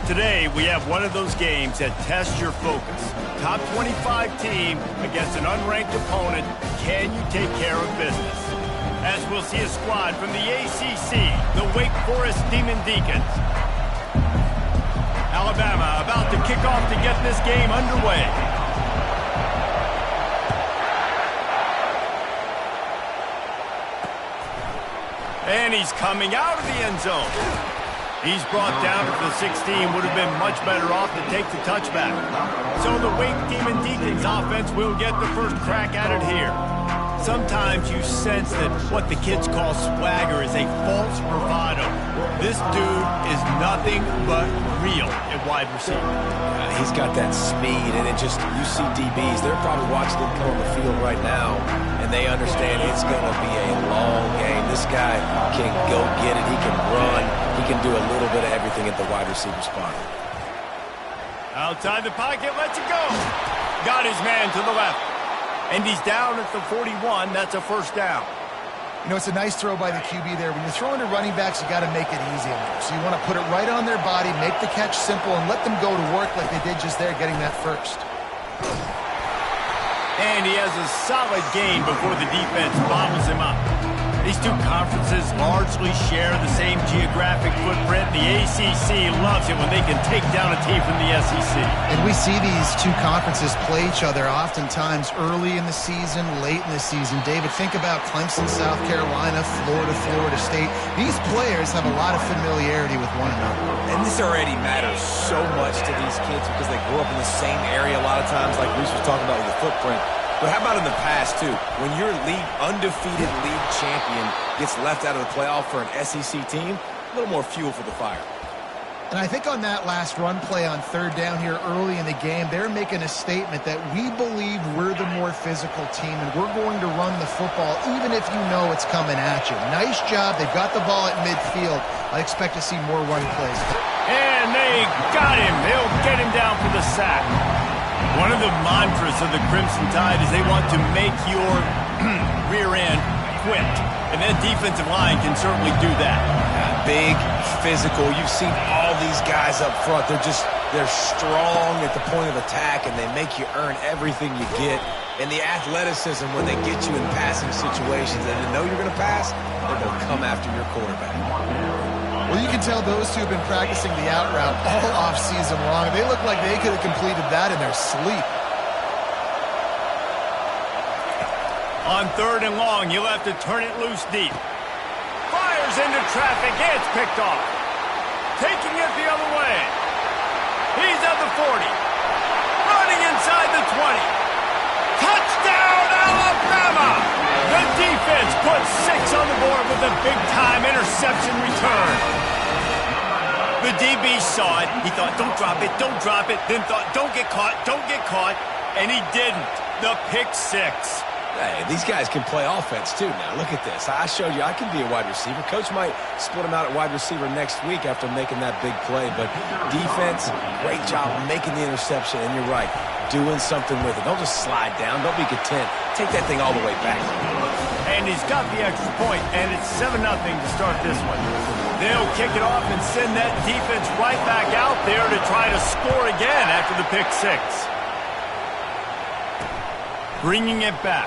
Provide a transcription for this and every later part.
Today, we have one of those games that tests your focus. Top 25 team against an unranked opponent. Can you take care of business? As we'll see a squad from the ACC, the Wake Forest Demon Deacons. Alabama about to kick off to get this game underway. And he's coming out of the end zone. He's brought down to the 16, would have been much better off to take the touchback. So the Wake Demon Deacons offense will get the first crack at it here. Sometimes you sense that what the kids call swagger is a false bravado. This dude is nothing but real at wide receiver. He's got that speed, and it just, you see DBs, they're probably watching him come on the field right now, and they understand it's going to be a long game. This guy can go get it. He can run. He can do a little bit of everything at the wide receiver spot. Outside the pocket, lets it go. Got his man to the left. And he's down at the 41. That's a first down. You know, it's a nice throw by the QB there. When you're throwing to running backs, you got to make it easy on them. So you want to put it right on their body, make the catch simple, and let them go to work like they did just there, getting that first. And he has a solid gain before the defense bottles him up. These two conferences largely share the same geographic footprint. The ACC loves it when they can take down a team from the SEC. And we see these two conferences play each other oftentimes early in the season, late in the season. David, think about Clemson, South Carolina, Florida, Florida State. These players have a lot of familiarity with one another. And this already matters so much to these kids because they grew up in the same area a lot of times, like Reese was talking about with the footprint. But how about in the past, too? When your undefeated league champion gets left out of the playoff for an SEC team, a little more fuel for the fire. And I think on that last run play on third down here early in the game, they're making a statement that we believe we're the more physical team and we're going to run the football even if you know it's coming at you. Nice job. They've got the ball at midfield. I expect to see more run plays. And they got him. They'll get him down for the sack. One of the mantras of the Crimson Tide is they want to make your rear end quit. And that defensive line can certainly do that. Big, physical. You've seen all these guys up front. They're strong at the point of attack, and they make you earn everything you get. And the athleticism when they get you in passing situations and they know you're going to pass, they're going to come after your quarterback. Well, you can tell those two have been practicing the out route all off-season long. They look like they could have completed that in their sleep. On third and long, you'll have to turn it loose deep. Fires into traffic. It's picked off. Taking it the other way. He's at the 40. Running inside the 20. Touchdown, Alabama! The defense puts 6 on the board with a big-time interception return. The DB saw it. He thought, don't drop it, don't drop it. Then thought, don't get caught, don't get caught. And he didn't. The pick 6. Hey, these guys can play offense, too. Now, look at this. I showed you I can be a wide receiver. Coach might split him out at wide receiver next week after making that big play. But defense, great job making the interception. And you're right, doing something with it. Don't just slide down. Don't be content. Take that thing all the way back. And he's got the extra point, and it's 7-0 to start this one. They'll kick it off and send that defense right back out there to try to score again after the pick 6. Bringing it back.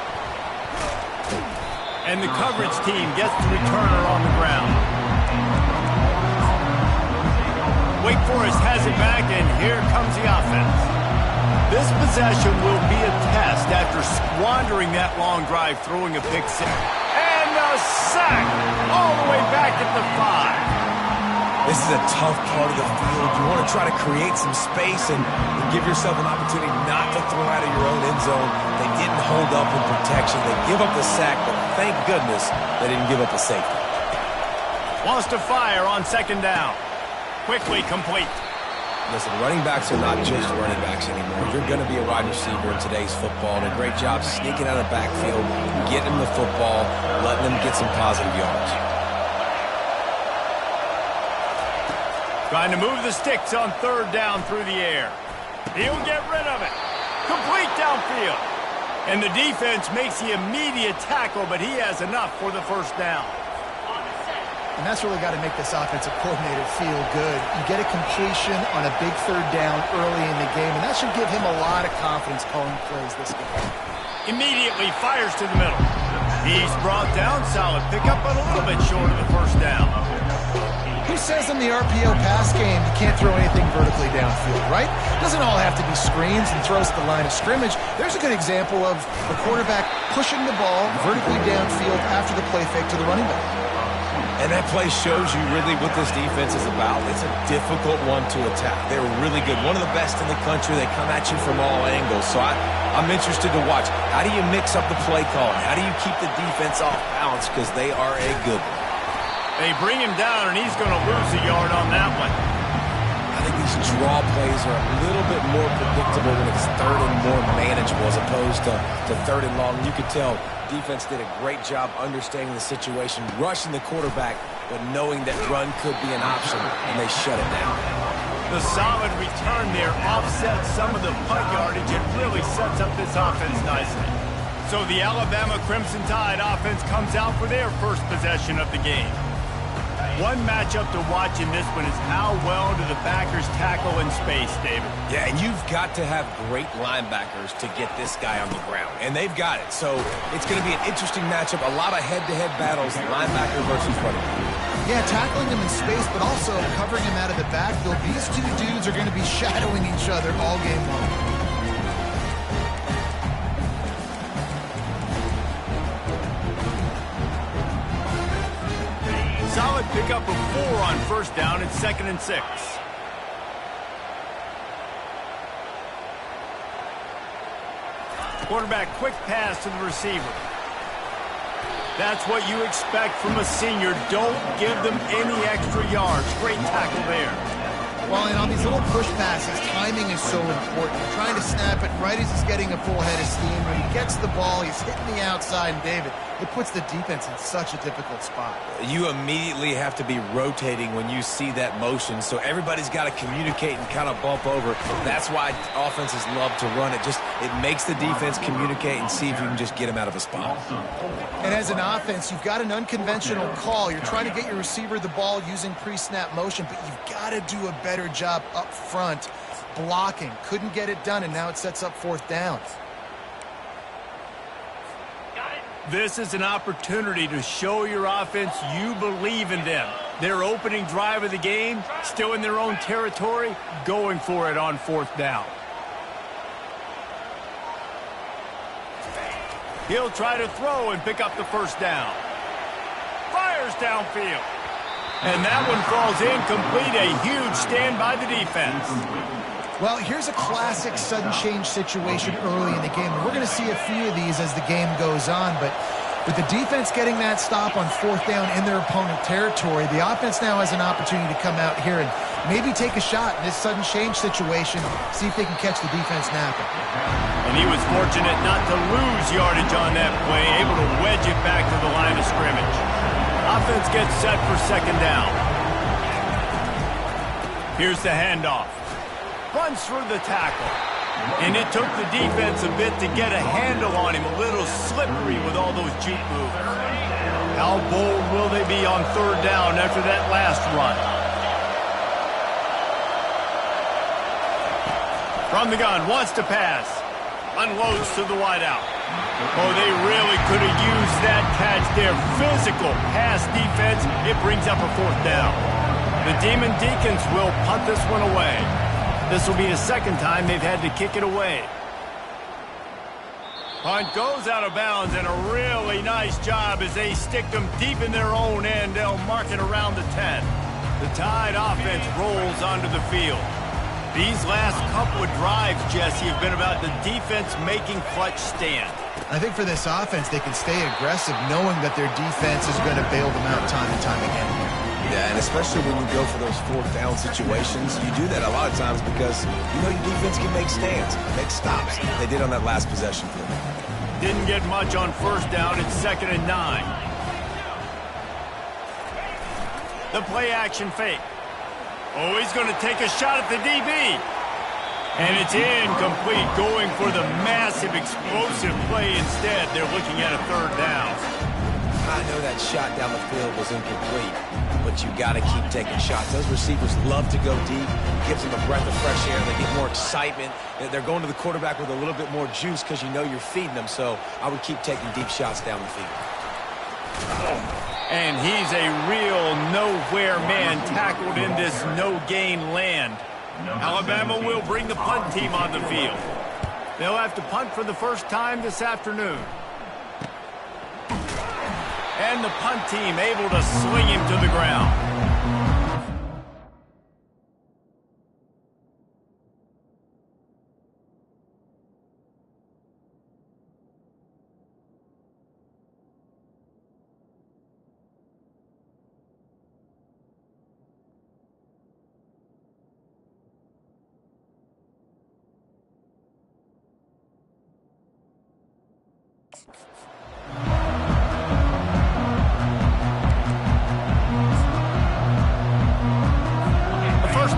And the coverage team gets the returner on the ground. Wake Forest has it back, and here comes the offense. This possession will be a test after squandering that long drive, throwing a pick 6. And a sack all the way back at the 5. This is a tough part of the field. You want to try to create some space and give yourself an opportunity not to throw out of your own end zone. They didn't hold up in protection. They give up the sack, but thank goodness they didn't give up a safety. Wants to fire on second down. Quickly complete. Listen, running backs are not just running backs anymore. You're going to be a wide receiver in today's football, and a great job sneaking out of the backfield, getting them the football, letting them get some positive yards. Trying to move the sticks on third down through the air. He'll get rid of it. Complete downfield. And the defense makes the immediate tackle, but he has enough for the first down. And that's really got to make this offensive coordinator feel good. You get a completion on a big third down early in the game, and that should give him a lot of confidence calling plays this game. Immediately fires to the middle. He's brought down. Solid pickup, but a little bit short of the first down. Who says in the RPO pass game you can't throw anything vertically downfield, right? Doesn't all have to be screens and throws to the line of scrimmage. There's a good example of the quarterback pushing the ball vertically downfield after the play fake to the running back. And that play shows you really what this defense is about. It's a difficult one to attack. They're really good. One of the best in the country. They come at you from all angles. So I'm interested to watch. How do you mix up the play calling? How do you keep the defense off balance? Because they are a good one. They bring him down, and he's going to lose a yard on that one. I think these draw plays are a little bit more predictable when it's third and more manageable as opposed to third and long. You could tell defense did a great job understanding the situation, rushing the quarterback, but knowing that run could be an option, and they shut it down. The solid return there offsets some of the punt yardage. It really sets up this offense nicely. So the Alabama Crimson Tide offense comes out for their first possession of the game. One matchup to watch in this one is how well do the backers tackle in space, David. Yeah, and you've got to have great linebackers to get this guy on the ground, and they've got it. So it's going to be an interesting matchup, a lot of head-to-head battles, linebacker versus running back. Yeah, tackling him in space, but also covering him out of the backfield. These two dudes are going to be shadowing each other all game long. Solid pickup of 4 on first down. It's 2nd and 6. Quarterback quick pass to the receiver. That's what you expect from a senior. Don't give them any extra yards. Great tackle there. Well, and on these little push passes, timing is so important. You're trying to snap it right as he's getting a full head of steam. When he gets the ball, he's hitting the outside, and David, it puts the defense in such a difficult spot. You immediately have to be rotating when you see that motion, so everybody's got to communicate and kind of bump over. That's why offenses love to run it. It makes the defense communicate and see if you can just get him out of a spot. And as an offense, you've got an unconventional call. You're trying to get your receiver the ball using pre-snap motion, but you've got to do a better job up front blocking. Couldn't get it done, and now it sets up 4th down. This is an opportunity to show your offense you believe in them. Their opening drive of the game, still in their own territory, going for it on 4th down. He'll try to throw and pick up the first down. Fires downfield. And that one falls incomplete. A huge stand by the defense. Well, here's a classic sudden change situation early in the game. And we're going to see a few of these as the game goes on. But with the defense getting that stop on 4th down in their opponent territory, the offense now has an opportunity to come out here and maybe take a shot in this sudden change situation, see if they can catch the defense napping. And he was fortunate not to lose yardage on that play, able to wedge it back to the line of scrimmage. Offense gets set for 2nd down. Here's the handoff. Runs through the tackle. And it took the defense a bit to get a handle on him. A little slippery with all those juke moves. How bold will they be on 3rd down after that last run? From the gun, wants to pass. Unloads to the wideout. Oh, they really could have used that catch there. Physical pass defense. It brings up a 4th down. The Demon Deacons will punt this one away. This will be the 2nd time they've had to kick it away. Punt goes out of bounds, and a really nice job as they stick them deep in their own end. They'll mark it around the 10. The Tide offense rolls onto the field. These last couple of drives, Jesse, have been about the defense making clutch stand. I think for this offense, they can stay aggressive knowing that their defense is going to bail them out time and time again. Yeah, and especially when you go for those 4th down situations, you do that a lot of times because you know your defense can make stands, make stops. They did on that last possession for them. Didn't get much on 1st down. It's 2nd and 9. The play action fake. Oh, he's going to take a shot at the DB. And it's incomplete, going for the massive explosive play instead. They're looking at a 3rd down. I know that shot down the field was incomplete, but you got to keep taking shots. Those receivers love to go deep. It gives them a breath of fresh air. They get more excitement. They're going to the quarterback with a little bit more juice because you know you're feeding them. So I would keep taking deep shots down the field. And he's a real nowhere man tackled in this no-gain land. Alabama will bring the punt team on the field. They'll have to punt for the first time this afternoon. And the punt team able to swing him to the ground.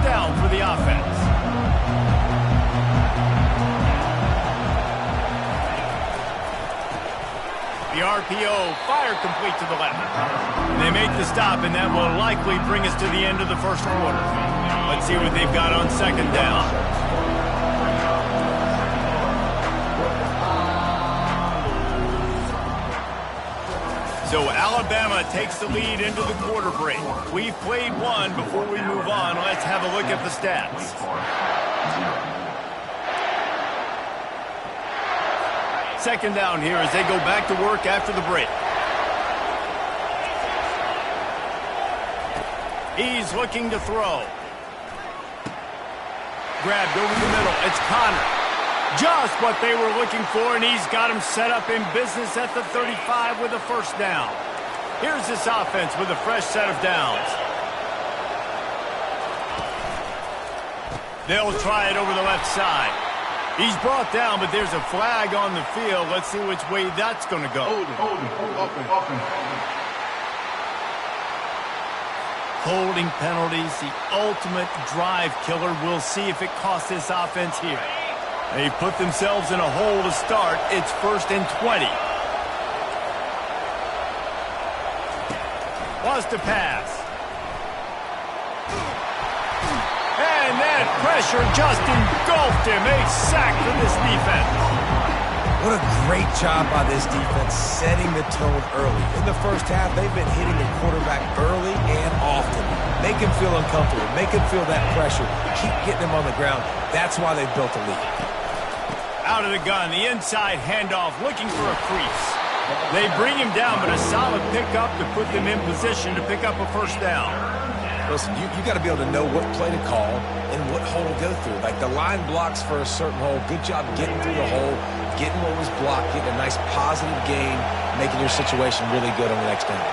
Down for the offense. The RPO fire complete to the left. They make the stop, and that will likely bring us to the end of the first quarter. Let's see what they've got on second down. So Alabama takes the lead into the quarter break. We've played one. Before we move on, let's have a look at the stats. Second down here as they go back to work after the break. He's looking to throw. Grabbed over the middle. It's Connor. Just what they were looking for, and he's got him set up in business at the 35 with a first down. Here's this offense with a fresh set of downs. They'll try it over the left side. He's brought down, but there's a flag on the field. Let's see which way that's going to go. Holding penalties, the ultimate drive killer. We'll see if it costs this offense here. They put themselves in a hole to start. It's 1st and 20. Wants to pass. And that pressure just engulfed him. A sack for this defense. What a great job by this defense setting the tone early. In the first half, they've been hitting the quarterback early and often. Make him feel uncomfortable. Make him feel that pressure. Keep getting him on the ground. That's why they've built a lead. Out of the gun, the inside handoff, looking for a crease. They bring him down, but a solid pickup to put them in position to pick up a first down. Listen, you got to be able to know what play to call and what hole to go through. Like the line blocks for a certain hole. Good job getting through the hole, getting what was blocked, getting a nice positive gain, making your situation really good on the next down.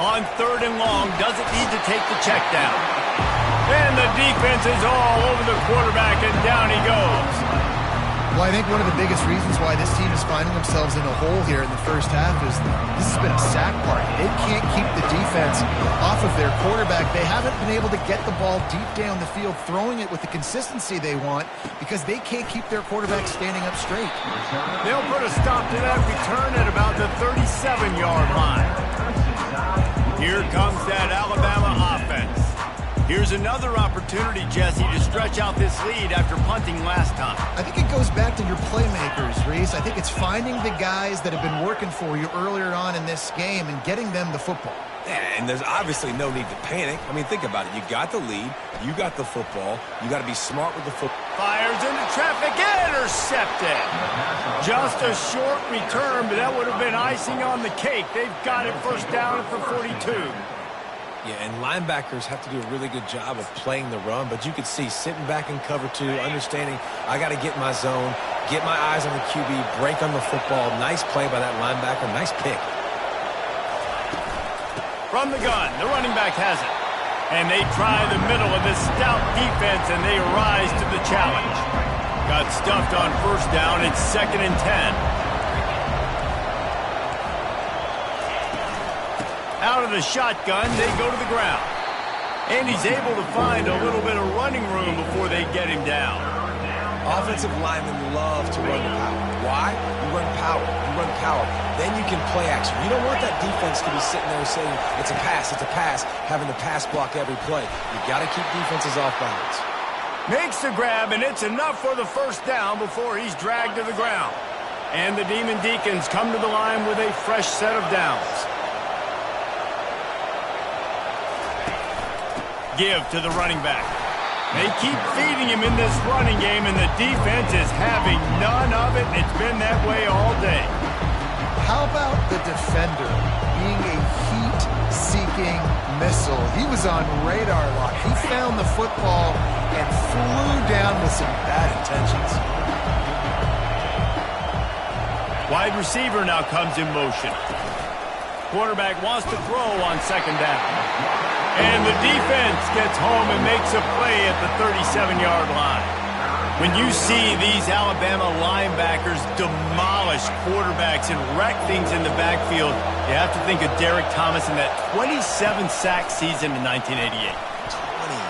On 3rd and long, doesn't need to take the check down. And the defense is all over the quarterback, and down he goes. Well, I think one of the biggest reasons why this team is finding themselves in a hole here in the first half is this has been a sack party. They can't keep the defense off of their quarterback. They haven't been able to get the ball deep down the field, throwing it with the consistency they want because they can't keep their quarterback standing up straight. They'll put a stop to that return at about the 37-yard line. Here comes that Alabama offense. Here's another opportunity, Jesse, to stretch out this lead after punting last time. I think it goes back to your playmakers, Reese. I think it's finding the guys that have been working for you earlier on in this game and getting them the football. Yeah, and there's obviously no need to panic. I mean, think about it. You got the lead. You got the football. You got to be smart with the football. Fires into traffic. Intercepted. Just a short return, but that would have been icing on the cake. They've got it first down at the 42. Yeah, and linebackers have to do a really good job of playing the run, but you could see sitting back in cover 2, understanding I got to get my zone, get my eyes on the QB, break on the football. Nice play by that linebacker. Nice pick. From the gun, the running back has it. And they try the middle of this stout defense, and they rise to the challenge. Got stuffed on first down. It's 2nd and 10. Out of the shotgun, they go to the ground. And he's able to find a little bit of running room before they get him down. Offensive linemen love to run the power. Why? You run power. You run power. Then you can play action. You don't want that defense to be sitting there saying, it's a pass, having to pass block every play. You got to keep defenses off balance. Makes the grab, and it's enough for the first down before he's dragged to the ground. And the Demon Deacons come to the line with a fresh set of downs. Give to the running back. They keep feeding him in this running game, and the defense is having none of it. It's been that way all day. How about the defender being a heat-seeking missile? He was on radar lock. He found the football and flew down with some bad intentions. Wide receiver now comes in motion. Quarterback wants to throw on second down. And the defense gets home and makes a play at the 37-yard line. When you see these Alabama linebackers demolish quarterbacks and wreck things in the backfield, you have to think of Derek Thomas in that 27-sack season in 1988.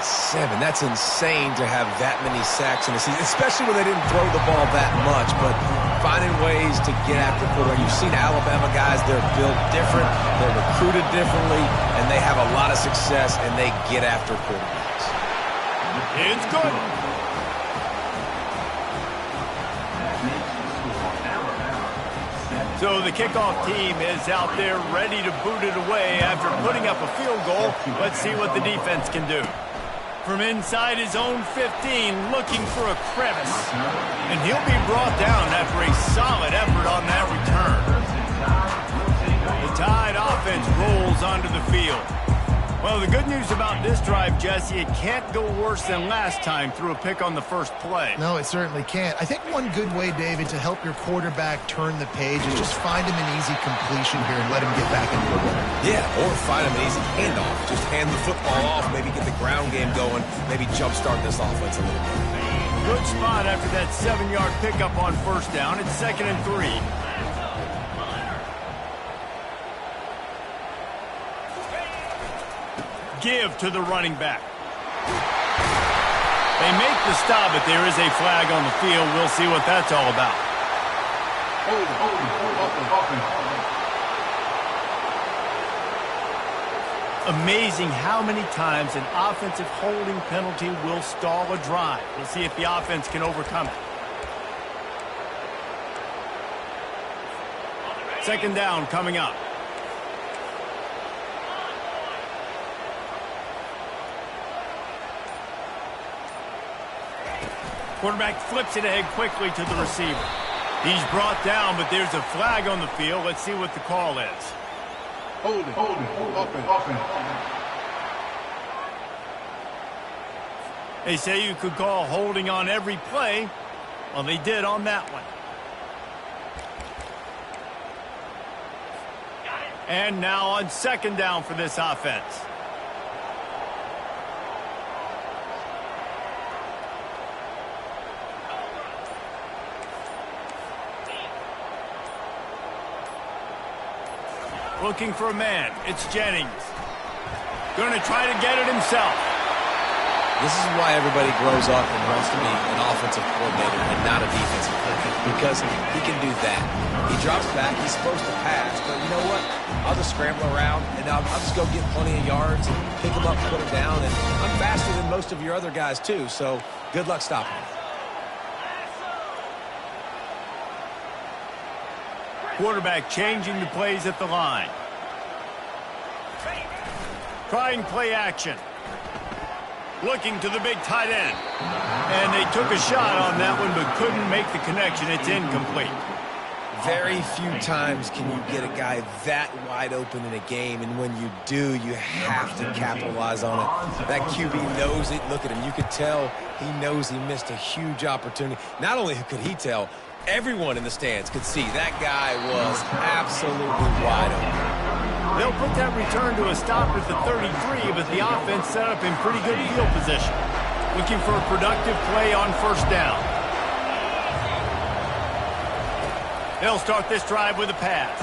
27. That's insane to have that many sacks in a season, especially when they didn't throw the ball that much, but finding ways to get after quarterback. You've seen Alabama guys, they're built different, they're recruited differently, and they have a lot of success, and they get after quarterbacks. It's good. So the kickoff team is out there ready to boot it away after putting up a field goal. Let's see what the defense can do. From inside his own 15, looking for a crevice. And he'll be brought down after a solid effort on that return. The Tide offense rolls onto the field. Well, the good news about this drive, Jesse, it can't go worse than last time through a pick on the first play. No, it certainly can't. I think one good way, David, to help your quarterback turn the page is just find him an easy completion here and let him get back into the winner. Yeah, or find him an easy handoff. Just hand the football off, maybe get the ground game going, maybe jumpstart this offense a little bit. Good spot after that 7-yard pickup on first down. It's 2nd and 3. Give to the running back. They make the stop, but there is a flag on the field. We'll see what that's all about. Amazing how many times an offensive holding penalty will stall a drive. We'll see if the offense can overcome it. 2nd down coming up. Quarterback flips it ahead quickly to the receiver. He's brought down, but there's a flag on the field. Let's see what the call is. Holding. They say you could call holding on every play. Well, they did on that one. And now on 2nd down for this offense. Looking for a man. It's Jennings. Going to try to get it himself. This is why everybody grows up and wants to be an offensive coordinator and not a defensive coordinator, because he can do that. He drops back. He's supposed to pass, but you know what? I'll just scramble around, and I'll just go get plenty of yards and pick him up and put him down, and I'm faster than most of your other guys, too, so good luck stopping him. Quarterback changing the plays at the line. Trying play action. Looking to the big tight end. And they took a shot on that one, but couldn't make the connection. It's incomplete. Very few times can you get a guy that wide open in a game, and when you do, you have to capitalize on it. That QB knows it. Look at him. You could tell he knows he missed a huge opportunity. Not only could he tell, everyone in the stands could see that guy was absolutely wide open. They'll put that return to a stop at the 33, but the offense set up in pretty good field position. Looking for a productive play on first down. They'll start this drive with a pass.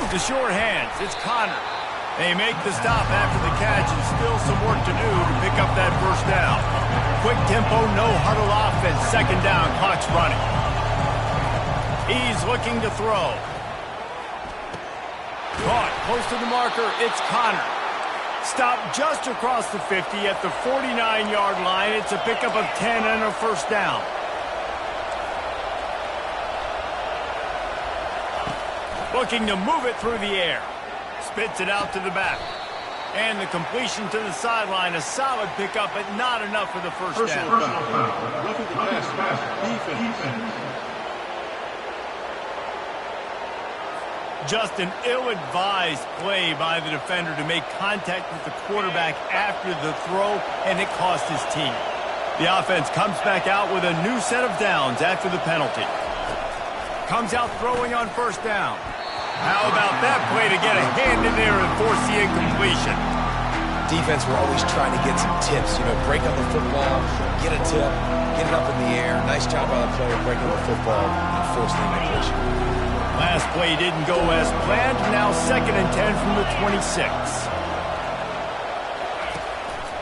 To short hands, it's Connor. They make the stop after the catch, and still some work to do to pick up that first down. quick tempo, no huddle offense. Second down, clock's running. He's looking to throw. Caught close to the marker. It's Connor. Stopped just across the 50 at the 49-yard line. It's a pickup of 10 and a first down. Looking to move it through the air. Spits it out to the back. And the completion to the sideline. A solid pickup, but not enough for the first down. Roughing the passer. Defense. Just an ill-advised play by the defender to make contact with the quarterback after the throw, and it cost his team. The offense comes back out with a new set of downs after the penalty. Comes out throwing on first down. How about that play to get a hand in there and force the incompletion? Defense were always trying to get some tips, break up the football, get a tip, get it up in the air. Nice job by the player breaking the football and forcing the incompletion. Last play didn't go as planned. Now 2nd and 10 from the 26.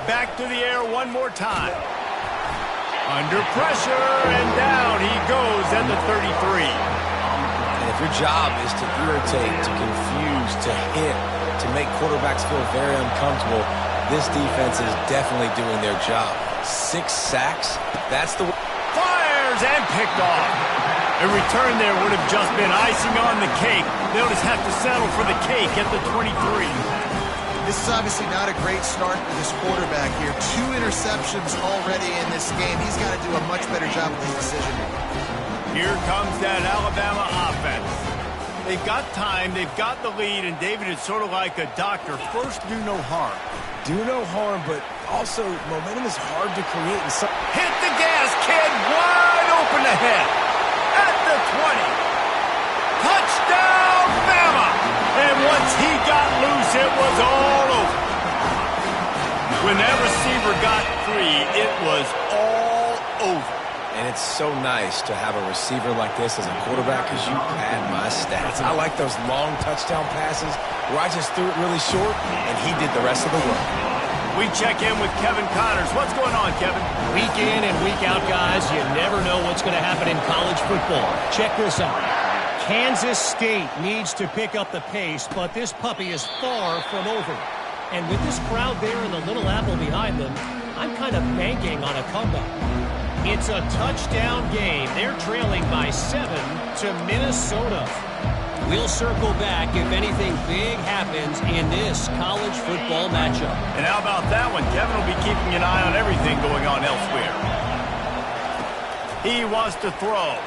Back to the air one more time. Under pressure, and down he goes at the 33. And if your job is to irritate, to confuse, to hit, to make quarterbacks feel very uncomfortable, this defense is definitely doing their job. 6 sacks, that's the... Fires and picked off. A return there would have just been icing on the cake. They'll just have to settle for the cake at the 23. This is obviously not a great start for this quarterback here. 2 interceptions already in this game. He's got to do a much better job with his decision-making. Here comes that Alabama offense. They've got time, they've got the lead, and David is sort of like a doctor. First, do no harm. Do no harm, but also momentum is hard to create. Hit the gas, kid. Wide open ahead. At the 20. Touchdown, Bama! And once he got loose, it was all over. When that receiver got free, it was all over. And it's so nice to have a receiver like this as a quarterback because you pad my stats. I like those long touchdown passes where I just threw it really short and he did the rest of the work. We check in with Kevin Connors. What's going on, Kevin? Week in and week out, guys, you never know what's going to happen in college football. Check this out. Kansas State needs to pick up the pace, but this puppy is far from over. And with this crowd there and the Little Apple behind them, I'm kind of banking on a comeback. It's a touchdown game. They're trailing by 7 to Minnesota. We'll circle back if anything big happens in this college football matchup. And how about that one? Kevin will be keeping an eye on everything going on elsewhere. He wants to throw.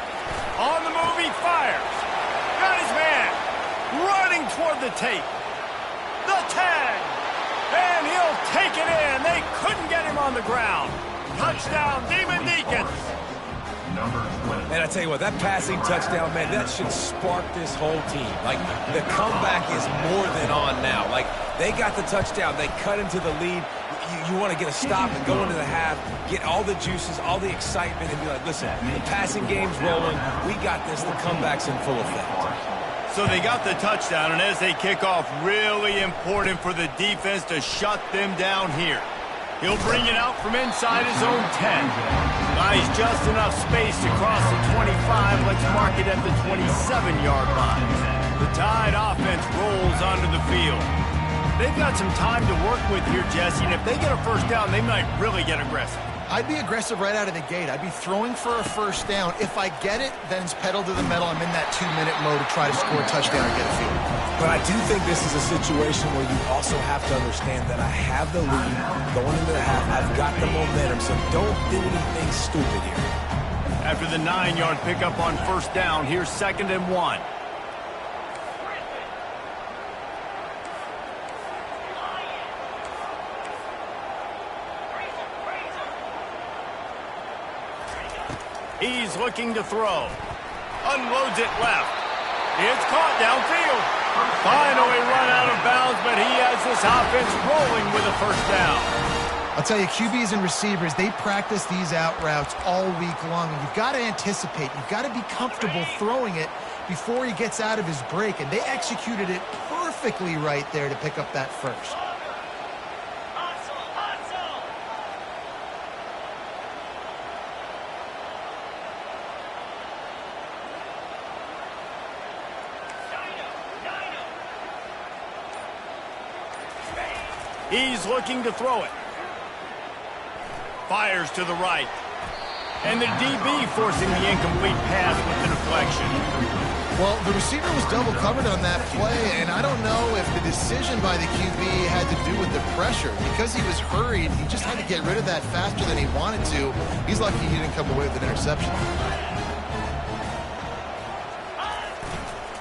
On the move, he fires. Got his man. Running toward the tape. The tag. And he'll take it in. They couldn't get him on the ground. Touchdown, Demon Deacons. Man, I tell you what, that passing touchdown, man, that should spark this whole team. Like, the comeback is more than on now. Like, they got the touchdown. They cut into the lead. You want to get a stop and go into the half, get all the juices, all the excitement, and be like, listen, the passing game's rolling. We got this. The comeback's in full effect. So they got the touchdown, and as they kick off, really important for the defense to shut them down here. He'll bring it out from inside his own 10. Buys just enough space to cross the 25. Let's mark it at the 27-yard line. The Tide offense rolls onto the field. They've got some time to work with here, Jesse, and if they get a first down, they might really get aggressive. I'd be aggressive right out of the gate. I'd be throwing for a first down. If I get it, then it's pedal to the metal. I'm in that 2-minute mode to try to score a touchdown or get a field. But I do think this is a situation where you also have to understand that I have the lead going into the half. I've got the momentum, so don't do anything stupid here. After the 9-yard pickup on first down, here's 2nd and 1. He's looking to throw. Unloads it left. It's caught downfield. Finally run out of bounds, but he has this offense rolling with a first down. I'll tell you, QBs and receivers, they practice these out routes all week long. And you've got to anticipate. You've got to be comfortable throwing it before he gets out of his break. And they executed it perfectly right there to pick up that first. He's looking to throw it. Fires to the right. And the DB forcing the incomplete pass with the deflection. Well, the receiver was double covered on that play, and I don't know if the decision by the QB had to do with the pressure. Because he was hurried, he just had to get rid of that faster than he wanted to. He's lucky he didn't come away with an interception.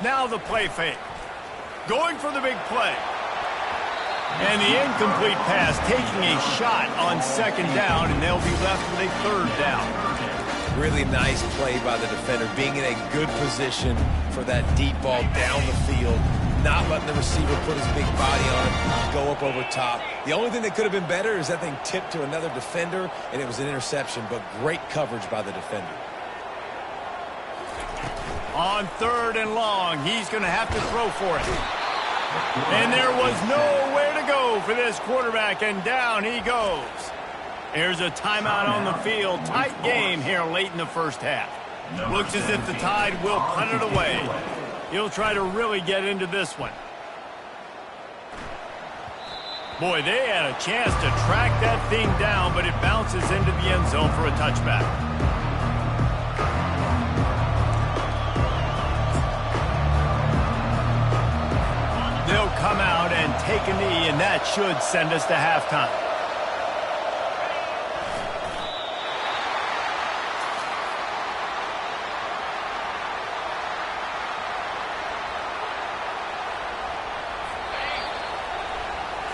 Now the play fake. Going for the big play. And the incomplete pass taking a shot on second down, and they'll be left with a third down. Really nice play by the defender, being in a good position for that deep ball down the field, not letting the receiver put his big body on it, go up over top. The only thing that could have been better is that thing tipped to another defender, and it was an interception, but great coverage by the defender. On third and long, he's going to have to throw for it. And there was nowhere to go for this quarterback, and down he goes. Here's a timeout on the field. Tight game here late in the first half. Looks as if the Tide will punt it away. He'll try to really get into this one. Boy, they had a chance to track that thing down, but it bounces into the end zone for a touchback. They'll come out and take a knee, and that should send us to halftime.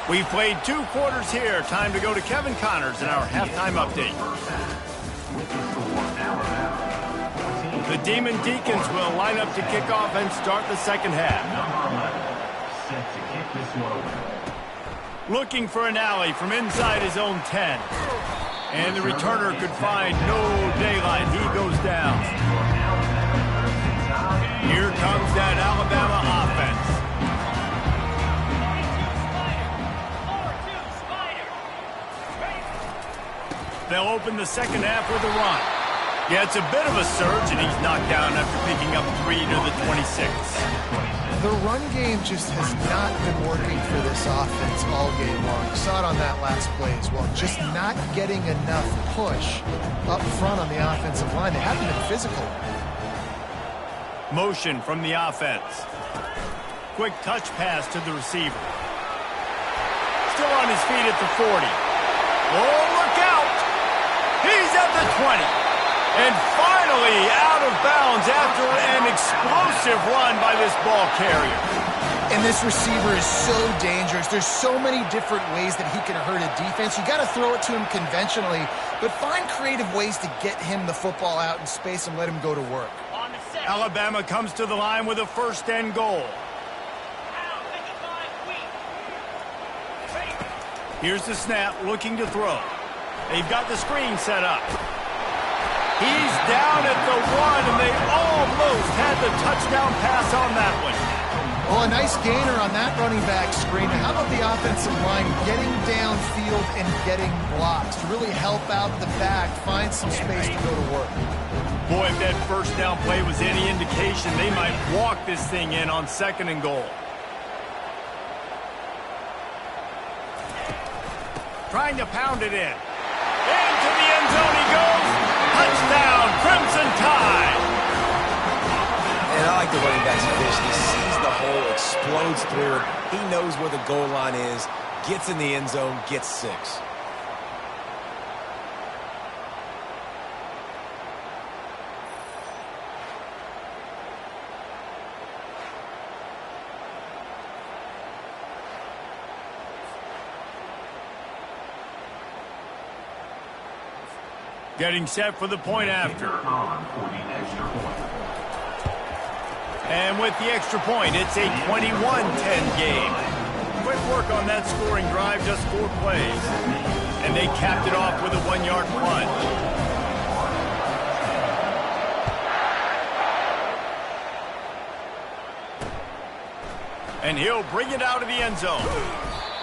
We've played 2 quarters here. Time to go to Kevin Connors in our halftime update. The Demon Deacons will line up to kick off and start the second half. Looking for an alley from inside his own 10. And the returner could find no daylight. He goes down. Here comes that Alabama offense. They'll open the second half with a run. Yeah, it's a bit of a surge, and he's knocked down after picking up 3 to the 26. The run game just has not been working for this offense all game long. You saw it on that last play as well. Just not getting enough push up front on the offensive line. They haven't been physical. Motion from the offense. Quick touch pass to the receiver. Still on his feet at the 40. Oh, look out! He's at the 20. And finally out of bounds after an explosive run by this ball carrier. And this receiver is so dangerous. There's so many different ways that he can hurt a defense. You got to throw it to him conventionally, but find creative ways to get him the football out in space and let him go to work. Alabama comes to the line with a first and goal. Here's the snap, looking to throw. They've got the screen set up. He's down at the 1, and they almost had the touchdown pass on that one. Well, a nice gainer on that running back screen. How about the offensive line getting downfield and getting blocks to really help out the back, find some space to go to work? Boy, if that first down play was any indication, they might walk this thing in on second and goal. Trying to pound it in. Into the end zone he goes. Touchdown, Crimson Tide. And I like the running back's vision. He sees the hole, explodes through it. He knows where the goal line is, gets in the end zone, gets 6. Getting set for the point after. And with the extra point, it's a 21-10 game. Quick work on that scoring drive, just 4 plays. And they capped it off with a 1-yard plunge. And he'll bring it out of the end zone.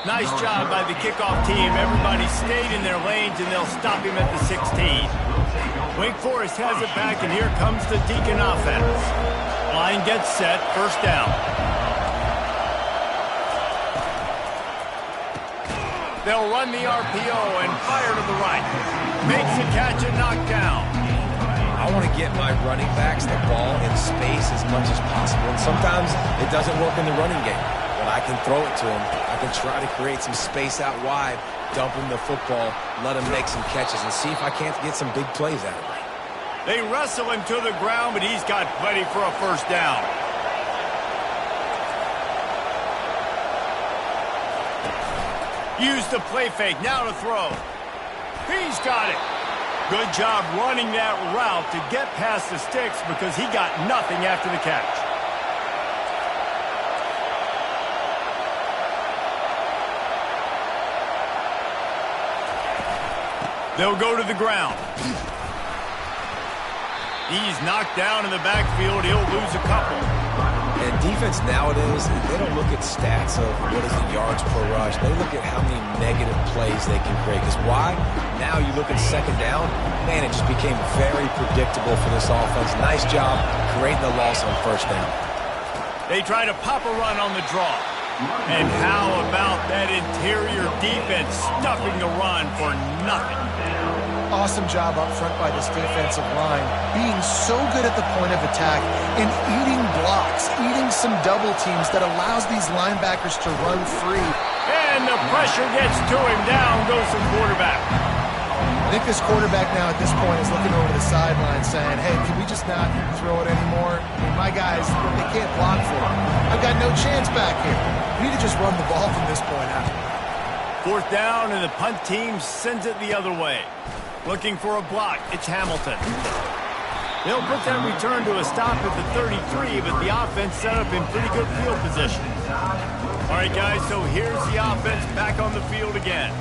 Nice job by the kickoff team. Everybody stayed in their lanes, and they'll stop him at the 16. Wake Forest has it back, and here comes the Deacon offense. Line gets set, first down. They'll run the RPO and fire to the right. Makes a catch and knocked down. I want to get my running backs the ball in space as much as possible. And sometimes it doesn't work in the running game. But I can throw it to them. I can try to create some space out wide, dump him the football, let him make some catches, and see if I can't get some big plays out of it. They wrestle him to the ground, but he's got plenty for a first down. Use the play fake, now to throw. He's got it. Good job running that route to get past the sticks because he got nothing after the catch. They'll go to the ground. He's knocked down in the backfield. He'll lose a couple. And defense nowadays, they don't look at stats of what is the yards per rush. They look at how many negative plays they can create. Because why? Now you look at second down, man, it just became very predictable for this offense. Nice job creating the loss on first down. They try to pop a run on the draw. And how about that interior defense stuffing the run for nothing? Awesome job up front by this defensive line, being so good at the point of attack and eating blocks, eating some double teams that allows these linebackers to run free. And the pressure gets to him. Down goes the quarterback. I think this quarterback now at this point is looking over the sideline saying, hey, can we just not throw it anymore? I mean, my guys, they can't block for it. I've got no chance back here. We need to just run the ball from this point out. Fourth down, and the punt team sends it the other way. Looking for a block, it's Hamilton. They'll put that return to a stop at the 33, but the offense set up in pretty good field position. All right, guys, so here's the offense back on the field again.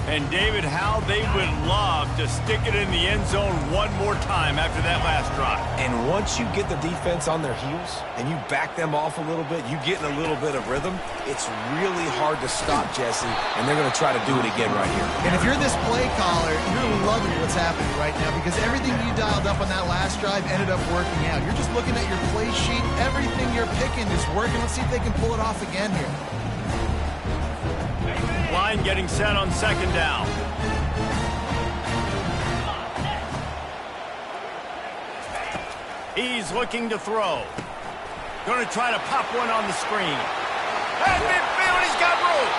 And, David, how they would love to stick it in the end zone one more time after that last drive. And once you get the defense on their heels and you back them off a little bit, you get in a little bit of rhythm, it's really hard to stop, Jesse, and they're going to try to do it again right here. And if you're this play caller, you're loving what's happening right now because everything you dialed up on that last drive ended up working out. You're just looking at your play sheet. Everything you're picking is working. Let's see if they can pull it off again here. Line getting set on second down. He's looking to throw. Going to try to pop one on the screen. At midfield, he's got room.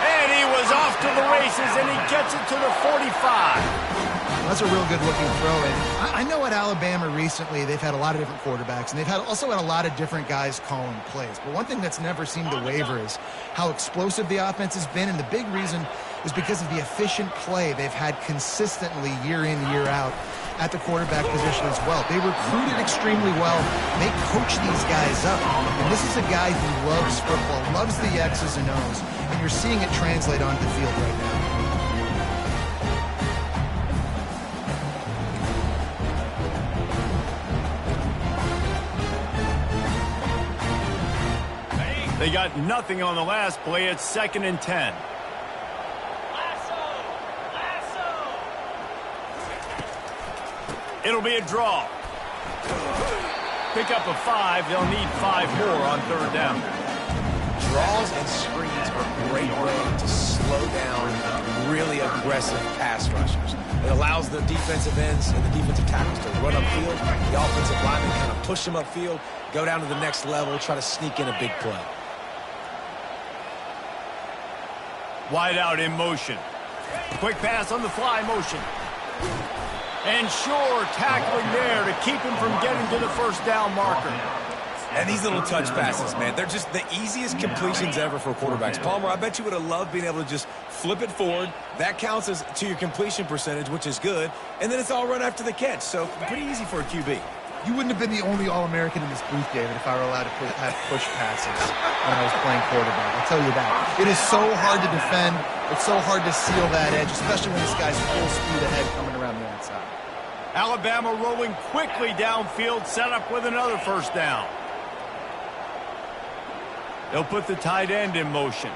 And he was off to the races, and he gets it to the 45. That's a real good-looking throw. And I know at Alabama recently they've had a lot of different quarterbacks, and they've also had a lot of different guys calling plays. But one thing that's never seemed to waver is how explosive the offense has been, and the big reason is because of the efficient play they've had consistently year in, year out at the quarterback position as well. They recruited extremely well. They coach these guys up. And this is a guy who loves football, loves the X's and O's, and you're seeing it translate onto the field right now. They got nothing on the last play. It's 2nd and 10. It'll be a draw. Pick up a 5. They'll need 5 more on third down. Draws and screens are a great way to slow down really aggressive pass rushers. It allows the defensive ends and the defensive tackles to run upfield. The offensive linemen kind of push them upfield, go down to the next level, try to sneak in a big play. Wide out in motion. Quick pass on the fly motion. And sure, tackling there to keep him from getting to the first down marker. And these little touch passes, man, they're just the easiest completions ever for quarterbacks. Palmer, I bet you would have loved being able to just flip it forward. That counts as to your completion percentage, which is good. And then it's all run after the catch, so pretty easy for a QB. You wouldn't have been the only All-American in this booth, David, if I were allowed to have push passes when I was playing quarterback. I'll tell you that. It is so hard to defend. It's so hard to seal that edge, especially when this guy's full speed ahead coming around the outside. Alabama rolling quickly downfield, set up with another first down. They'll put the tight end in motion.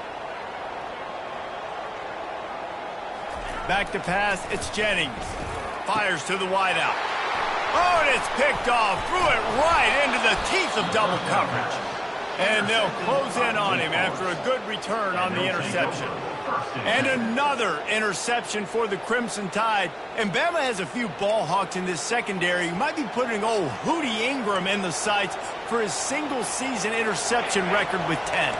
Back to pass, it's Jennings. Fires to the wideout. Oh, and it's picked off. Threw it right into the teeth of double coverage. And they'll close in on him after a good return on the interception. And another interception for the Crimson Tide. And Bama has a few ball hawks in this secondary. You might be putting old Hootie Ingram in the sights for his single-season interception record with 10.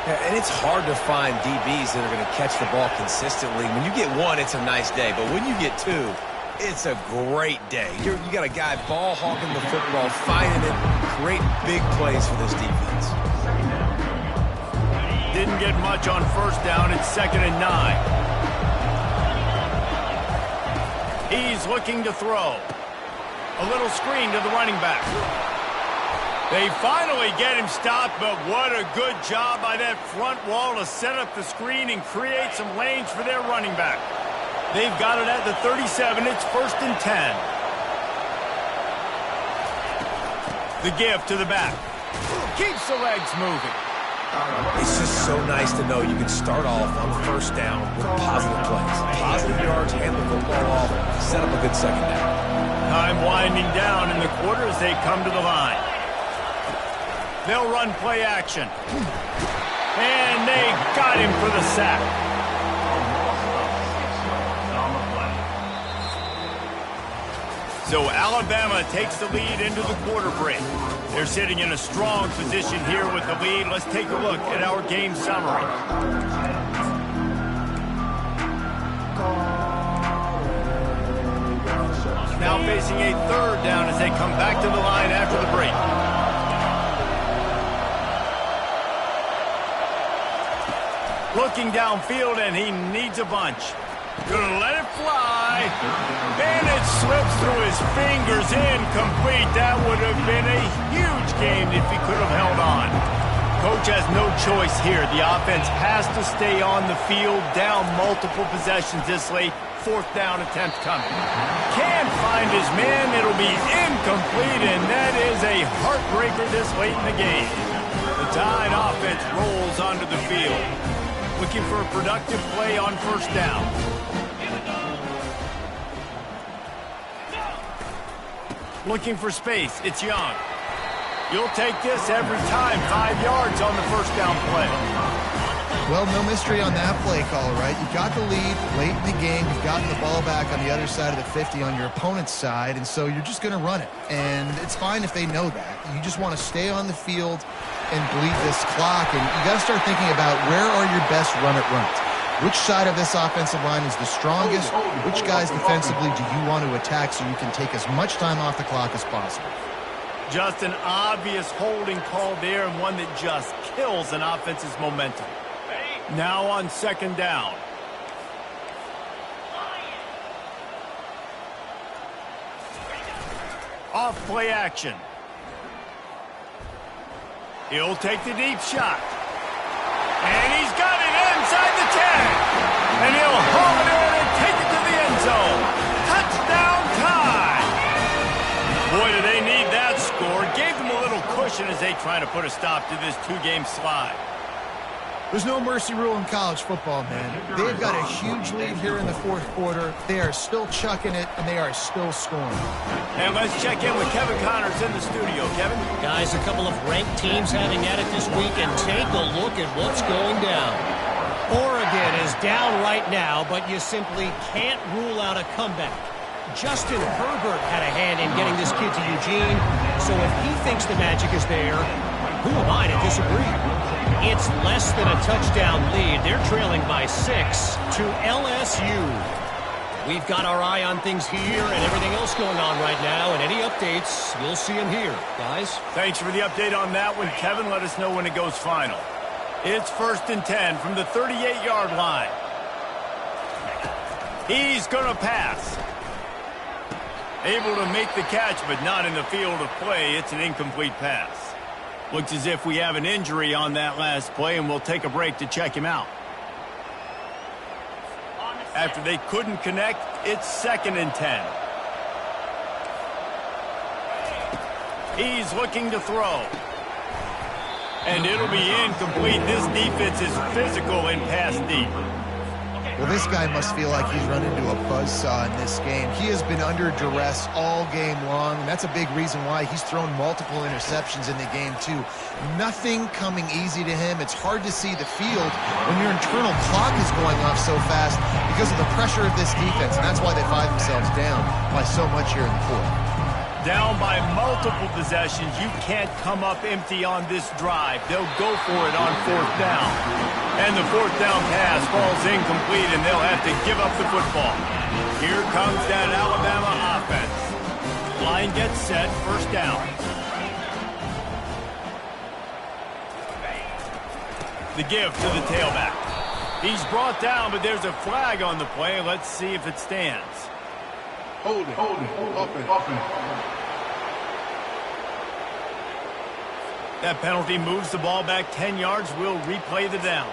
Yeah, and it's hard to find DBs that are going to catch the ball consistently. When you get one, it's a nice day. But when you get two, it's a great day. You got a guy ball hawking the football, finding it, great big plays for this defense. Didn't get much on first down. It's 2nd and 9. He's looking to throw. A little screen to the running back. They finally get him stopped, but what a good job by that front wall to set up the screen and create some lanes for their running back. They've got it at the 37. It's 1st and 10. The give to the back. Keeps the legs moving. It's just so nice to know you can start off on first down with positive plays. Positive yards, hand the football off, set up a good second down. Time winding down in the quarter as they come to the line. They'll run play action. And they got him for the sack. So Alabama takes the lead into the quarter break. They're sitting in a strong position here with the lead. Let's take a look at our game summary. Now facing a 3rd down as they come back to the line after the break. Looking downfield, and he needs a bunch. Gonna let it fly. And it slips through his fingers. Incomplete. That would have been a huge game if he could have held on. Coach has no choice here. The offense has to stay on the field, down multiple possessions this late. 4th down attempt coming. Can't find his man. It'll be incomplete, and that is a heartbreaker this late in the game. The Tide offense rolls onto the field, looking for a productive play on first down. Looking for space. It's Young. You'll take this every time. 5 yards on the first down play. Well, no mystery on that play call, right? You've got the lead late in the game. You've gotten the ball back on the other side of the 50 on your opponent's side, and so you're just going to run it. And it's fine if they know that. You just want to stay on the field and bleed this clock, and you got to start thinking about where are your best run-it-runs. Which side of this offensive line is the strongest? Which guys defensively do you want to attack so you can take as much time off the clock as possible? Just an obvious holding call there, and one that just kills an offense's momentum. Now on 2nd down. Off play action. He'll take the deep shot. And he's got it inside the 10. And he'll haul it in and take it to the end zone. Touchdown Tide. Boy, do they need that score. Gave them a little cushion as they try to put a stop to this 2-game slide. There's no mercy rule in college football, man. They've got a huge lead here in the 4th quarter. They are still chucking it, and they are still scoring. And let's check in with Kevin Connors in the studio. Kevin? Guys, a couple of ranked teams having at it this week, and take a look at what's going down. Oregon is down right now, but you simply can't rule out a comeback. Justin Herbert had a hand in getting this kid to Eugene, so if he thinks the magic is there, who am I to disagree? It's less than a touchdown lead. They're trailing by 6 to LSU. We've got our eye on things here and everything else going on right now, and any updates, you'll see them here. Guys? Thanks for the update on that one, Kevin. Let us know when it goes final. It's 1st and 10 from the 38-yard line. He's going to pass. Able to make the catch, but not in the field of play. It's an incomplete pass. Looks as if we have an injury on that last play, and we'll take a break to check him out. After they couldn't connect, it's 2nd and 10. He's looking to throw. And it'll be incomplete. This defense is physical in pass deep. Well, this guy must feel like he's run into a buzzsaw in this game. He has been under duress all game long, and that's a big reason why he's thrown multiple interceptions in the game, too. Nothing coming easy to him. It's hard to see the field when your internal clock is going off so fast because of the pressure of this defense, and that's why they find themselves down by so much here in the fourth. Down by multiple possessions, you can't come up empty on this drive. They'll go for it on fourth down. And the fourth down pass falls incomplete, and they'll have to give up the football. Here comes that Alabama offense. Line gets set, first down. The give to the tailback. He's brought down, but there's a flag on the play. Let's see if it stands. Hold it. Offense. That penalty moves the ball back 10 yards. We'll replay the down.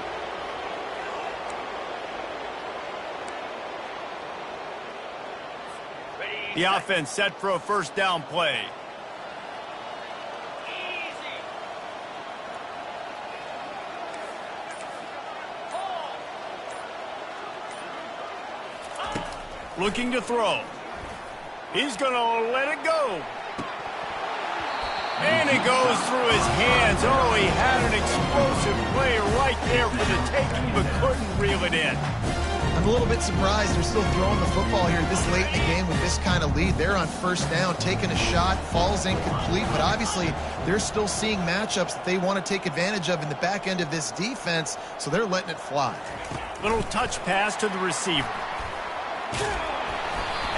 The offense set for a first down play. Looking to throw. He's going to let it go. And it goes through his hands. Oh, he had an explosive play right there for the taking, but couldn't reel it in. I'm a little bit surprised they're still throwing the football here this late in the game with this kind of lead. They're on first down, taking a shot, falls incomplete, but obviously they're still seeing matchups that they want to take advantage of in the back end of this defense, so they're letting it fly. Little touch pass to the receiver.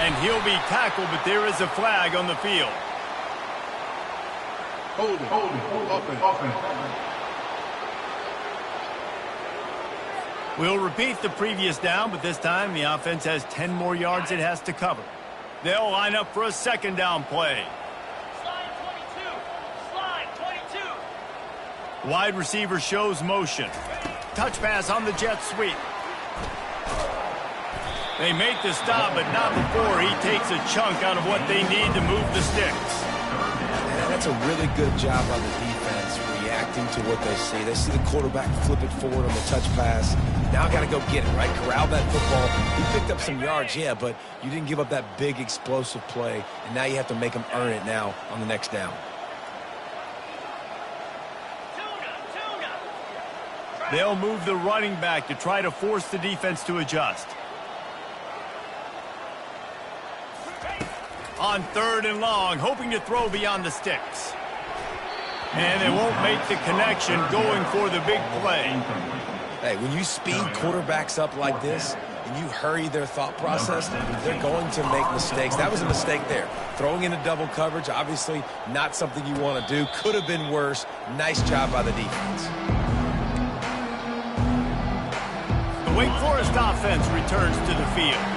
And he'll be tackled, but there is a flag on the field. Hold it. Offense. We'll repeat the previous down, but this time the offense has 10 more yards it has to cover. They'll line up for a second down play. Slide 22. Wide receiver shows motion. Touch pass on the jet sweep. They make the stop, but not before he takes a chunk out of what they need to move the sticks. And that's a really good job by the defense, reacting to what they see. They see the quarterback flip it forward on the touch pass. Now I got to go get it, right? Corral that football. You picked up some yards, yeah, but you didn't give up that big explosive play, and now you have to make them earn it now on the next down. They'll move the running back to try to force the defense to adjust. On third and long, hoping to throw beyond the sticks. And they won't make the connection going for the big play. Hey, when you speed quarterbacks up like this and you hurry their thought process, they're going to make mistakes. That was a mistake there. Throwing into double coverage, obviously not something you want to do. Could have been worse. Nice job by the defense. The Wake Forest offense returns to the field.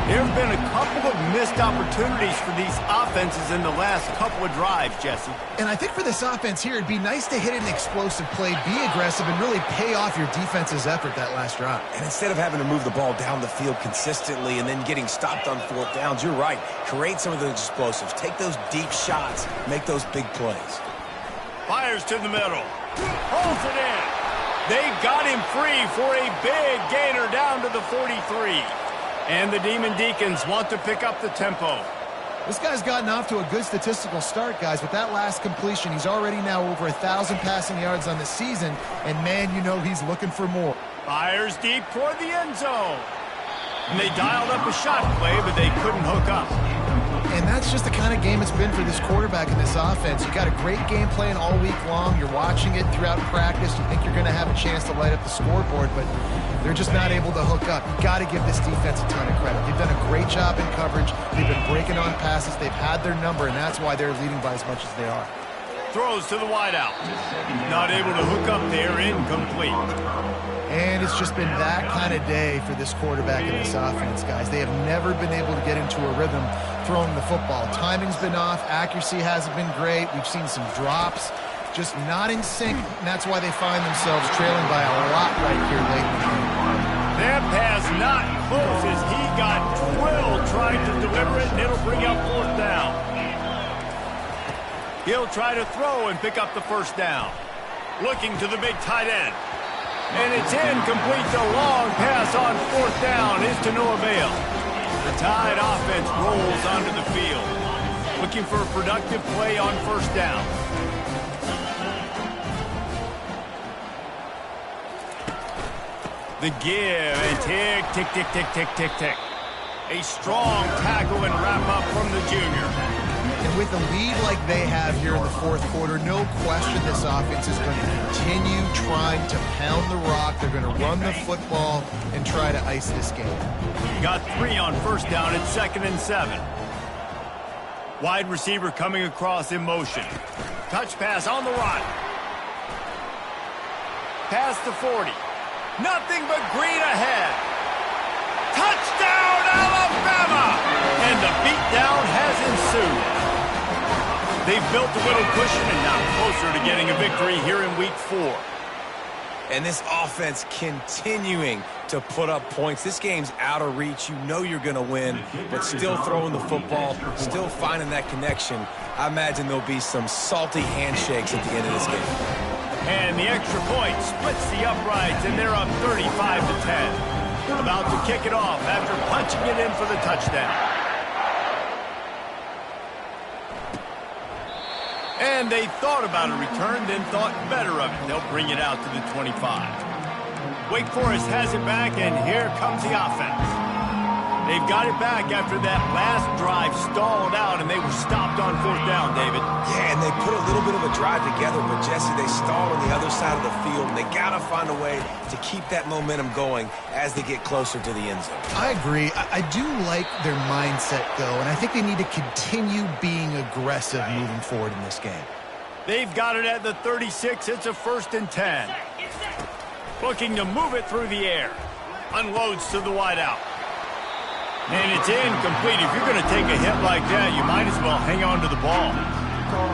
There have been a couple of missed opportunities for these offenses in the last couple of drives, Jesse. And I think for this offense here, it'd be nice to hit an explosive play, be aggressive, and really pay off your defense's effort that last drive. And instead of having to move the ball down the field consistently and then getting stopped on fourth downs, you're right. Create some of those explosives. Take those deep shots. Make those big plays. Fires to the middle. Holds it in. They got him free for a big gainer down to the 43. And the Demon Deacons want to pick up the tempo. This guy's gotten off to a good statistical start, guys. With that last completion, he's already now over 1,000 passing yards on the season. And, man, you know he's looking for more. Fires deep toward the end zone. And they dialed up a shot play, but they couldn't hook up. And that's just the kind of game it's been for this quarterback in this offense. You got a great game plan all week long. You're watching it throughout practice. You think you're going to have a chance to light up the scoreboard, but they're just not able to hook up. You got to give this defense a ton of credit. They've done a great job in coverage. They've been breaking on passes. They've had their number, and that's why they're leading by as much as they are. Throws to the wideout. Not able to hook up there, incomplete. And it's just been that kind of day for this quarterback in this offense, guys. They have never been able to get into a rhythm throwing the football. Timing's been off. Accuracy hasn't been great. We've seen some drops. Just not in sync, and that's why they find themselves trailing by a lot right here late in the game. That pass not close as he got drilled trying to deliver it, and it'll bring up fourth down. He'll try to throw and pick up the first down. Looking to the big tight end. And it's incomplete. The long pass on 4th down is to no avail. The Tide offense rolls onto the field, looking for a productive play on 1st down. The give and tick, tick, tick, tick, tick, tick, tick. A strong tackle and wrap-up from the junior. And with a lead like they have here in the 4th quarter, no question this offense is going to continue trying to pound the rock. They're going to run the football and try to ice this game. Got 3 on 1st down at 2nd and 7. Wide receiver coming across in motion. Touch pass on the run. Past the 40. Nothing but green ahead. Touchdown, Alabama! And the beatdown has ensued. They've built a little cushion and now closer to getting a victory here in Week 4. And this offense continuing to put up points. This game's out of reach. You know you're going to win, but still throwing the football, still finding that connection. I imagine there'll be some salty handshakes at the end of this game. And the extra point splits the uprights, and they're up 35-10. About to kick it off after punching it in for the touchdown. And they thought about a return, then thought better of it. They'll bring it out to the 25. Wake Forest has it back, and here comes the offense. They've got it back after that last drive stalled out, and they were stopped on 4th down, David. Yeah, and they put a little bit of a drive together, but Jesse, they stalled on the other side of the field, and they got to find a way to keep that momentum going as they get closer to the end zone. I agree. I do like their mindset, though, and I think they need to continue being aggressive moving forward in this game. They've got it at the 36. It's a 1st and 10. Looking to move it through the air. Unloads to the wideout. And it's incomplete. If you're going to take a hit like that, you might as well hang on to the ball.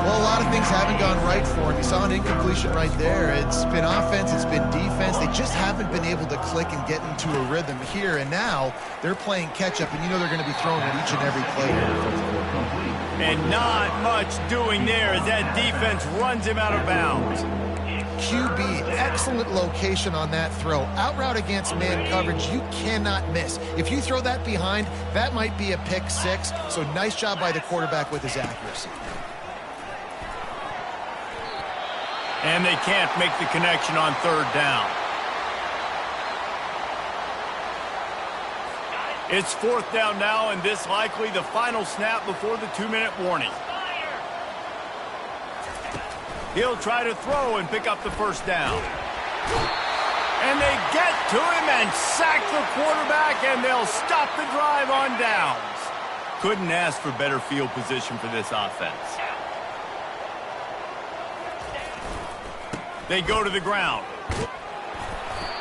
Well, a lot of things haven't gone right for him. You saw an incompletion right there. It's been offense, it's been defense. They just haven't been able to click and get into a rhythm here. And now they're playing catch-up, and you know they're going to be throwing at each and every play here. And not much doing there as that defense runs him out of bounds. QB, excellent location on that throw. Out route against man coverage, you cannot miss. If you throw that behind, that might be a pick 6. So nice job by the quarterback with his accuracy. And they can't make the connection on 3rd down. It's 4th down now, and this likely the final snap before the 2-minute warning. He'll try to throw and pick up the 1st down. And they get to him and sack the quarterback, and they'll stop the drive on downs. Couldn't ask for better field position for this offense. They go to the ground.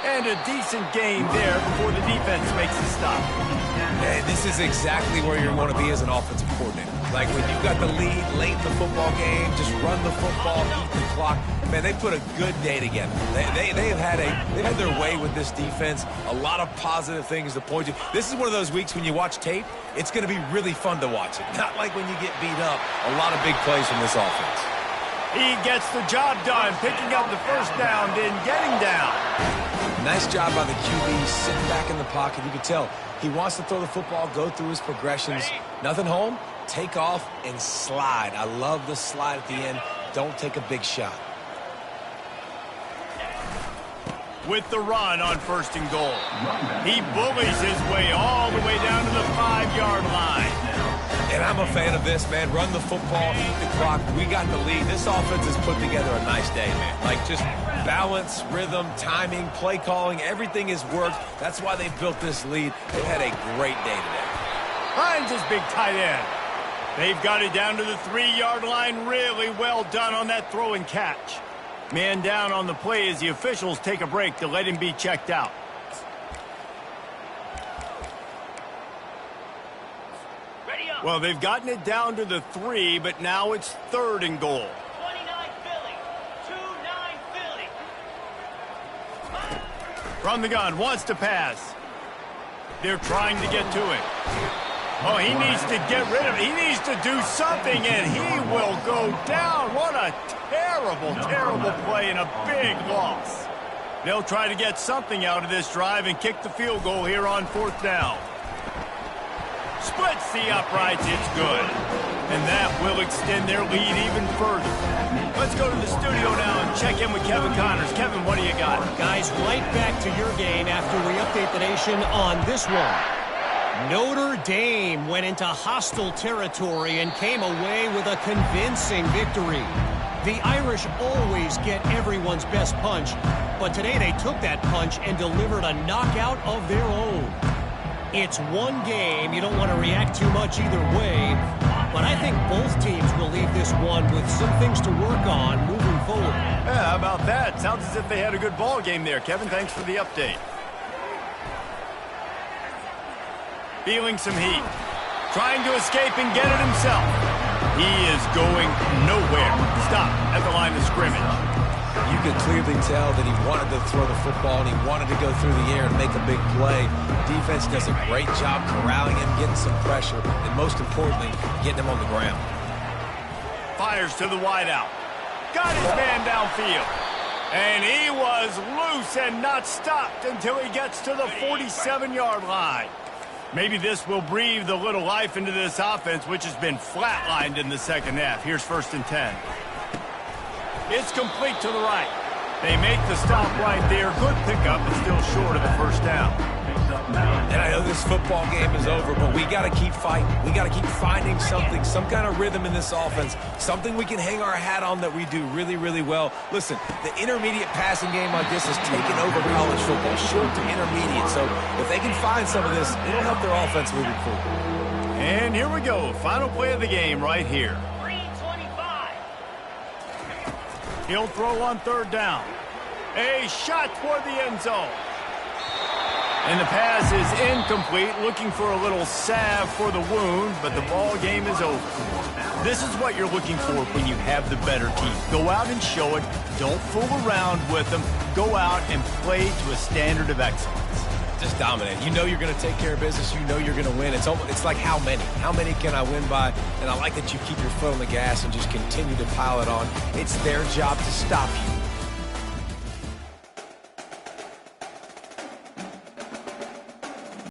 And a decent gain there before the defense makes a stop. And this is exactly where you want to be as an offensive coordinator. Like when you've got the lead late in the football game, just run the football, eat the clock. Man, they put a good day together. They've had their way with this defense. A lot of positive things to point to. This is one of those weeks when you watch tape, it's going to be really fun to watch it. Not like when you get beat up. A lot of big plays from this offense. He gets the job done, picking up the 1st down, then getting down. Nice job by the QB, sitting back in the pocket. You can tell he wants to throw the football, go through his progressions. Nothing home, take off, and slide. I love the slide at the end. Don't take a big shot. With the run on 1st and goal. He bullies his way all the way down to the 5-yard line. And I'm a fan of this, man. Run the football, eat the clock. We got the lead. This offense has put together a nice day, man. Like just balance, rhythm, timing, play calling, everything has worked. That's why they built this lead. They've had a great day today. Hines is big tight end. They've got it down to the 3-yard line. Really well done on that throw and catch. Man down on the play as the officials take a break to let him be checked out. Well, they've gotten it down to the 3, but now it's 3rd and goal. 29 Philly. 2-9 Philly. From the gun, wants to pass. They're trying to get to it. Oh, he needs to get rid of it. He needs to do something, and he will go down. What a terrible, terrible play and a big loss. They'll try to get something out of this drive and kick the field goal here on 4th down. Splits the uprights, it's good. And that will extend their lead even further. Let's go to the studio now and check in with Kevin Connors. Kevin, what do you got? Guys, right back to your game after we update the nation on this one. Notre Dame went into hostile territory and came away with a convincing victory. The Irish always get everyone's best punch, but today they took that punch and delivered a knockout of their own. It's one game. You don't want to react too much either way, but I think both teams will leave this one with some things to work on moving forward. Yeah, how about that? Sounds as if they had a good ball game there. Kevin, thanks for the update. Feeling some heat. Trying to escape and get it himself. He is going nowhere. Stop at the line of scrimmage. You could clearly tell that he wanted to throw the football and he wanted to go through the air and make a big play. Defense does a great job corralling him, getting some pressure, and most importantly, getting him on the ground. Fires to the wideout. Got his man downfield. And he was loose and not stopped until he gets to the 47-yard line. Maybe this will breathe a little life into this offense, which has been flatlined in the second half. Here's 1st and 10. It's complete to the right. They make the stop right there. Good pickup, but still short of the 1st down. And I know this football game is over, but we got to keep fighting. We got to keep finding something, some kind of rhythm in this offense, something we can hang our hat on that we do really, really well. Listen, the intermediate passing game like this has taken over college football, short to intermediate. So if they can find some of this, it'll help their offense moving forward. And here we go. Final play of the game right here. 325. He'll throw on 3rd down. A shot toward the end zone. And the pass is incomplete, looking for a little salve for the wound, but the ball game is over. This is what you're looking for when you have the better team. Go out and show it. Don't fool around with them. Go out and play to a standard of excellence. Just dominate. You know you're going to take care of business. You know you're going to win. It's like how many? How many can I win by? And I like that you keep your foot on the gas and just continue to pile it on. It's their job to stop you.